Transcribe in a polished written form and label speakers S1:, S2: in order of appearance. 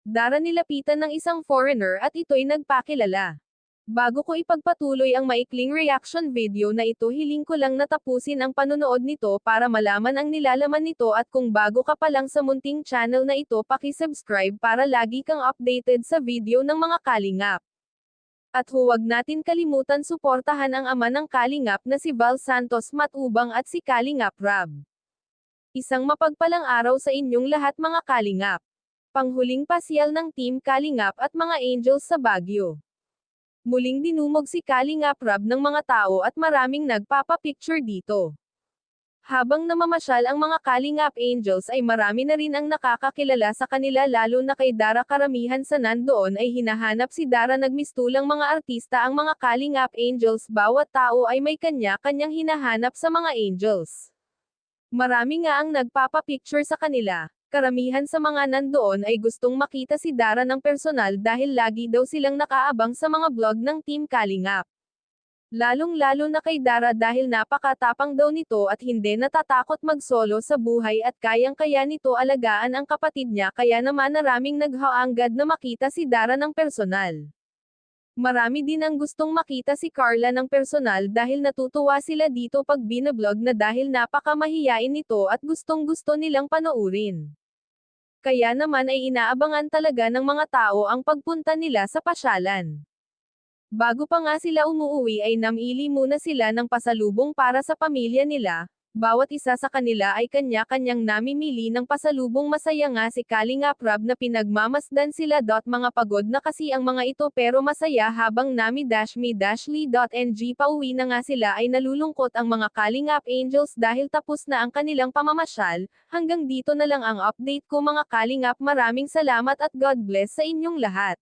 S1: Dara nilapitan ng isang foreigner at ito'y nagpakilala. Bago ko ipagpatuloy ang maikling reaction video na ito, hiling ko lang na tapusin ang panonood nito para malaman ang nilalaman nito, at kung bago ka pa lang sa munting channel na ito, paki-subscribe para lagi kang updated sa video ng mga kalingap. At huwag natin kalimutan suportahan ang ama ng kalingap na si Val Santos Matubang at si Kalingap Rab. Isang mapagpalang araw sa inyong lahat mga kalingap. Panghuling pasyal ng Team Kalingap at mga Angels sa Baguio. Muling dinumog si Kalingap Rab ng mga tao at maraming nagpapapicture dito. Habang namamasyal ang mga Kalingap Angels ay marami na rin ang nakakakilala sa kanila, lalo na kay Dara. Karamihan sa nandoon ay hinahanap si Dara. Nagmistulang mga artista ang mga Kalingap Angels, bawat tao ay may kanya-kanyang hinahanap sa mga Angels. Marami nga ang nagpapapicture sa kanila. Karamihan sa mga nandoon ay gustong makita si Dara ng personal dahil lagi daw silang nakaabang sa mga vlog ng Team Kalingap. Lalong-lalo na kay Dara dahil napakatapang daw nito at hindi natatakot mag-solo sa buhay at kayang-kaya nito alagaan ang kapatid niya, kaya naman maraming naghaanggad na makita si Dara ng personal. Marami din ang gustong makita si Carla ng personal dahil natutuwa sila dito pag binablog na, dahil napakamahiyain nito at gustong-gusto nilang panoorin. Kaya naman ay inaabangan talaga ng mga tao ang pagpunta nila sa pasyalan. Bago pa nga sila umuuwi ay namili muna sila ng pasalubong para sa pamilya nila. Bawat isa sa kanila ay kanya-kanyang namimili ng pasalubong. Masaya nga si Kalingap Rab na pinagmamasdan sila. Mga pagod na kasi ang mga ito pero masaya. Habang nami-me-li.ng pauwi na nga sila ay nalulungkot ang mga Kalingap Angels dahil tapos na ang kanilang pamamasyal. Hanggang dito na lang ang update ko mga Kalingap. Maraming salamat at God bless sa inyong lahat.